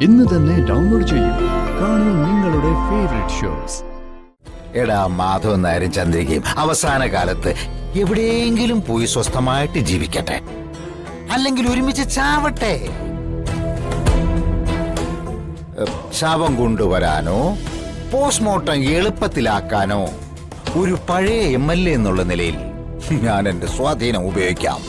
ഇന്ന് തന്നെ ഡൗൺലോഡ് ചെയ്യൂ. കാണൂ നിങ്ങളുടെ ഫേവറേറ്റ് ഷോസ്. എടാ മാധവൻ നായരും ചന്ദ്രികയും അവസാന കാലത്ത് എവിടെയെങ്കിലും പോയി സ്വസ്ഥമായിട്ട് ജീവിക്കട്ടെ, അല്ലെങ്കിൽ ഒരുമിച്ച് ചാവട്ടെ. ശവം കൊണ്ടുവരാനോ പോസ്റ്റ്മോർട്ടം എളുപ്പത്തിലാക്കാനോ ഒരു പഴയ MLA എന്നുള്ള നിലയിൽ ഞാൻ എന്റെ സ്വാധീനം ഉപയോഗിക്കാം.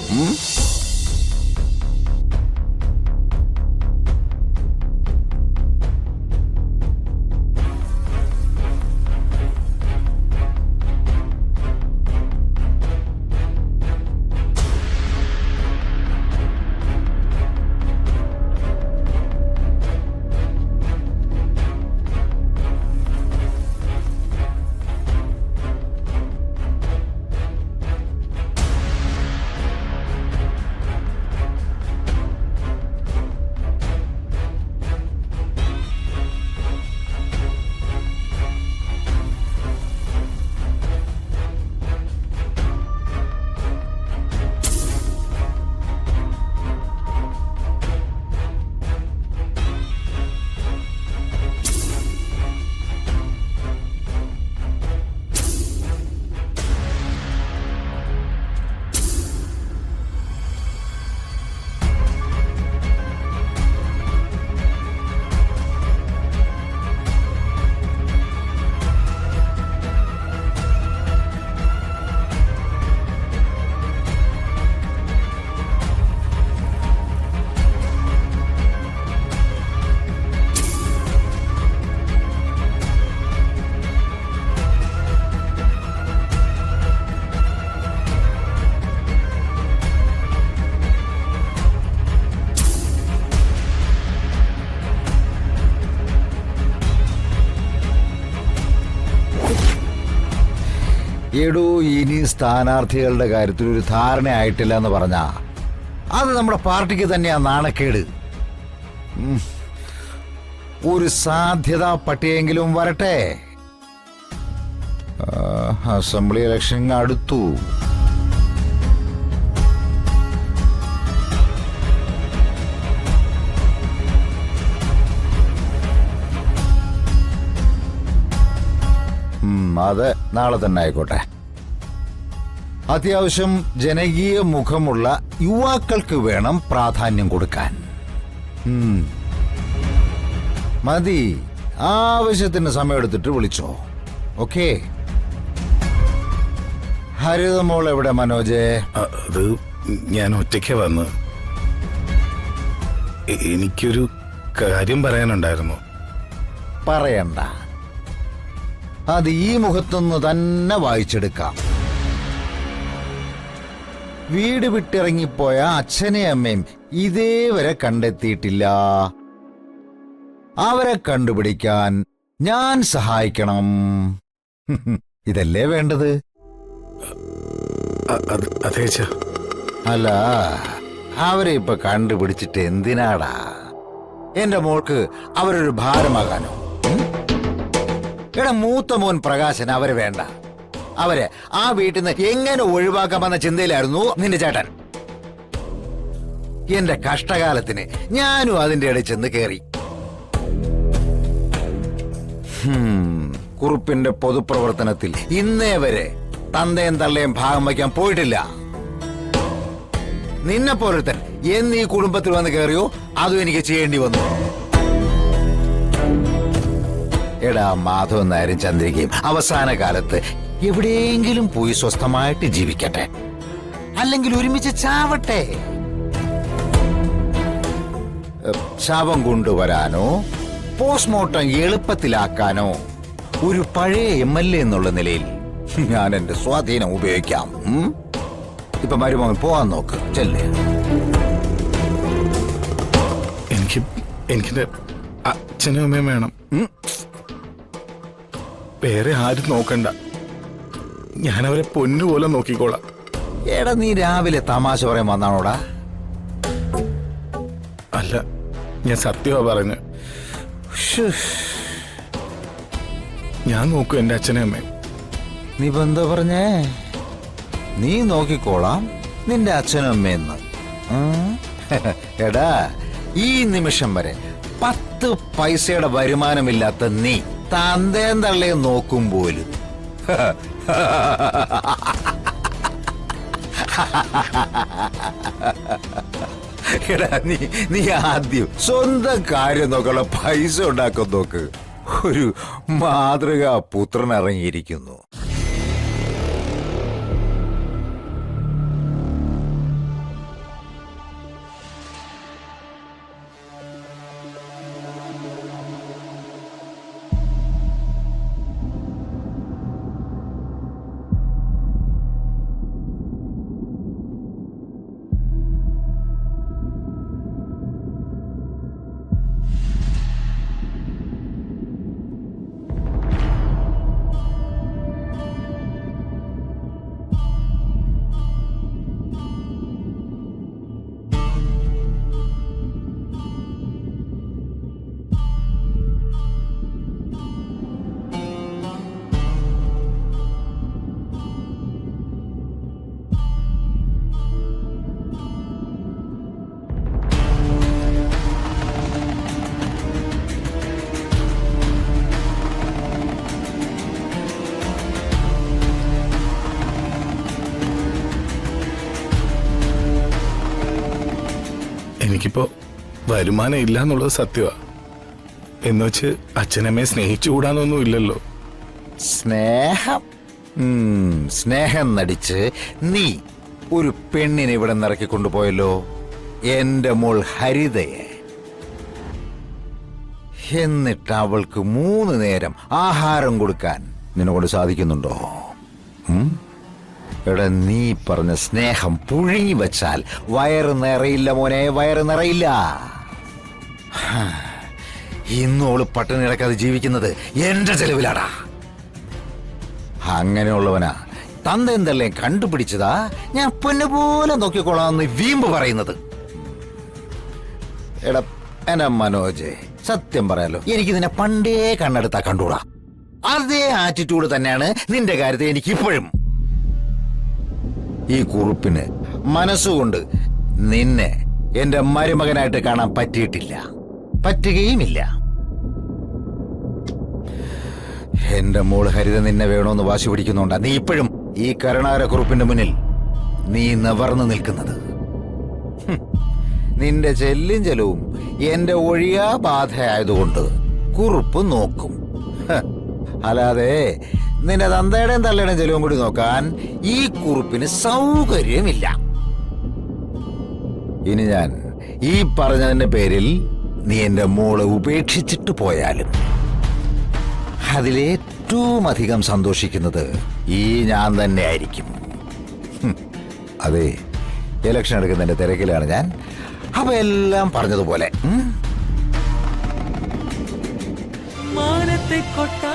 എടോ, ഇനി സ്ഥാനാർത്ഥികളുടെ കാര്യത്തിൽ ഒരു ധാരണയായിട്ടില്ല എന്ന് പറഞ്ഞാ അത് നമ്മുടെ പാർട്ടിക്ക് തന്നെയാ നാണക്കേട്. ഒരു സാധ്യതാ പട്ടികയെങ്കിലും വരട്ടെ. അസംബ്ലി ഇലക്ഷൻ അടുത്തു. അത് നാളെ തന്നെ ആയിക്കോട്ടെ. അത്യാവശ്യം ജനകീയ മുഖമുള്ള യുവാക്കൾക്ക് വേണം പ്രാധാന്യം കൊടുക്കാൻ. മതി, ആവശ്യത്തിന് സമയമെടുത്തിട്ട് വിളിച്ചോ. ഓക്കേ. ഹരിതമോൾ എവിടെ മനോജ്? അത് ഞാൻ ഒറ്റയ്ക്ക് വന്ന്. എനിക്കൊരു കാര്യം പറയാനുണ്ടായിരുന്നു. പറയണ്ട, അത് ഈ മുഖത്തുനിന്ന് തന്നെ വായിച്ചെടുക്കാം. വീട് വിട്ടിറങ്ങിപ്പോയ അച്ഛനെയും അമ്മയും ഇതേവരെ കണ്ടെത്തിയിട്ടില്ല. അവരെ കണ്ടുപിടിക്കാൻ ഞാൻ സഹായിക്കണം. ഇതല്ലേ വേണ്ടത്? അല്ല, അവരെ ഇപ്പൊ കണ്ടുപിടിച്ചിട്ട് എന്തിനാടാ? എന്റെ മോൾക്ക് അവരൊരു ഭാരമാകാനോ? എടാ, മൂത്ത മോൻ പ്രകാശൻ അവരെ വേണ്ട. അവരെ ആ വീട്ടിൽ നിന്ന് എങ്ങനെ ഒഴിവാക്കാമെന്ന ചിന്തയിലായിരുന്നു നിന്റെ ചേട്ടൻ. എന്റെ കഷ്ടകാലത്തിന് ഞാനും അതിന്റെ ഇടയിൽ ചെന്ന് കയറി. കുറുപ്പിന്റെ പൊതുപ്രവർത്തനത്തിൽ ഇന്നേ വരെ തന്തയും തള്ളയും ഭാഗം വയ്ക്കാൻ പോയിട്ടില്ല. നിന്നെ പോലത്തൻ എന്ന് ഈ കുടുംബത്തിൽ വന്ന് കയറിയോ അതും എനിക്ക് ചെയ്യേണ്ടി വന്നു. എടാ മാധവൻ നായരും ചന്ദ്രികയും അവസാന കാലത്ത് എവിടെയെങ്കിലും പോയി സ്വസ്ഥമായിട്ട് ജീവിക്കട്ടെ, അല്ലെങ്കിൽ ഒരുമിച്ച് ചാവട്ടെ. ശവം കൊണ്ടുവരാനോ പോസ്റ്റ്മോർട്ടം എളുപ്പത്തിലാക്കാനോ ഒരു പഴയ MLA എന്നുള്ള നിലയിൽ ഞാൻ എന്റെ സ്വാധീനം ഉപയോഗിക്കാം. ഇപ്പൊ മരുമകൻ പോവാൻ നോക്ക്, ചെല്ലേ. എനിക്ക് അച്ഛനും അമ്മയും വേണം. വേറെ ആരും നോക്കണ്ട, ഞാനവരെ പൊന്നുപോലെ നോക്കിക്കോളാം. എടാ, നീ രാവിലെ തമാശ പറയാൻ വന്നാണോടാ? അല്ല, ഞാൻ സത്യമാ പറഞ്ഞു. ഞാൻ നോക്കും എന്റെ അച്ഛനും അമ്മയും. നീ എന്താ പറഞ്ഞേ? നീ നോക്കിക്കോളാം നിന്റെ അച്ഛനും അമ്മയെന്ന്. എടാ, ഈ നിമിഷം വരെ 10 പൈസയുടെ വരുമാനമില്ലാത്ത നീ തന്തേം തള്ളയും നോക്കും പോലും എടാ നീ ആദ്യം സ്വന്തം കാര്യം നോക്കാനുള്ള പൈസ ഉണ്ടാക്കാൻ നോക്ക്. ഒരു മാതൃകാ പുത്രൻ ഇറങ്ങിയിരിക്കുന്നു. എനിക്കിപ്പോ വരുമാനം ഇല്ല എന്നുള്ളത് സത്യമാ. എന്നുവെച്ച് അച്ഛനമ്മയെ സ്നേഹിച്ചുകൂടാന്നൊന്നും ഇല്ലല്ലോ. സ്നേഹം നടിച്ച് നീ ഒരു പെണ്ണിനെ ഇവിടെ നിറക്കി കൊണ്ടുപോയല്ലോ, എന്റെ മോൾ ഹരിതയെ. എന്നിട്ട് അവൾക്ക് 3 നേരം ആഹാരം കൊടുക്കാൻ നിന്നെക്കൊണ്ട് സാധിക്കുന്നുണ്ടോ? എടാ, നീ പറഞ്ഞ സ്നേഹം പുഴുങ്ങി വെച്ചാൽ വയറ് നിറയില്ല മോനെ, വയറ് നിറയില്ല. ഇന്നോള് പട്ടിണി കിടക്കാതെ ജീവിക്കുന്നത് എന്റെ ചെലവിലാടാ. അങ്ങനെയുള്ളവനാ തന്തെന്തല്ലേ കണ്ടുപിടിച്ചതാ ഞാൻ പൊന്നുപോലെ നോക്കിക്കോളാന്ന് വീമ്പ് പറയുന്നത്. എടാ എന്നെ മനോജ്, സത്യം പറയാലോ, എനിക്ക് നിന്നെ പണ്ടേ കണ്ണെടുത്താ കണ്ടൂടാ. അതേ ആറ്റിറ്റ്യൂഡ് തന്നെയാണ് നിന്റെ കാര്യത്തിൽ എനിക്ക് ഇപ്പോഴും. ഈ കുറുപ്പിന് മനസ്സുകൊണ്ട് നിന്നെ എന്റെ മരുമകനായിട്ട് കാണാൻ പറ്റിയിട്ടില്ല, പറ്റുകയുമില്ല. എന്റെ മോൾ ഹരിത നിന്നെ വേണോന്ന് വാശി പിടിക്കുന്നുണ്ടാ നീ ഇപ്പോഴും ഈ കരുണാകരക്കുറുപ്പിന്റെ മുന്നിൽ നീ നിവർന്നു നിൽക്കുന്നത്. നിന്റെ ചെല്ലും ചെലവും എന്റെ ഒഴിയാ ബാധയായതുകൊണ്ട് കുറുപ്പ് നോക്കും. അല്ലാതെ നിന്റെ തന്തയുടെയും തള്ളയുടെയും ചെലവും കൂടി നോക്കാൻ ഈ കുറുപ്പിന് സൗകര്യമില്ല. ഇനി ഞാൻ ഈ പറഞ്ഞതിന്റെ പേരിൽ നീ എന്റെ മോളെ ഉപേക്ഷിച്ചിട്ട് പോയാലും അതിലേറ്റവും അധികം സന്തോഷിക്കുന്നത് ഈ ഞാൻ തന്നെ ആയിരിക്കും. അതെ, ഇലക്ഷൻ എടുക്കുന്നതിന്റെ തിരക്കിലാണ് ഞാൻ. അപ്പൊ എല്ലാം പറഞ്ഞതുപോലെ മാനത്തെ കൊട്ടാ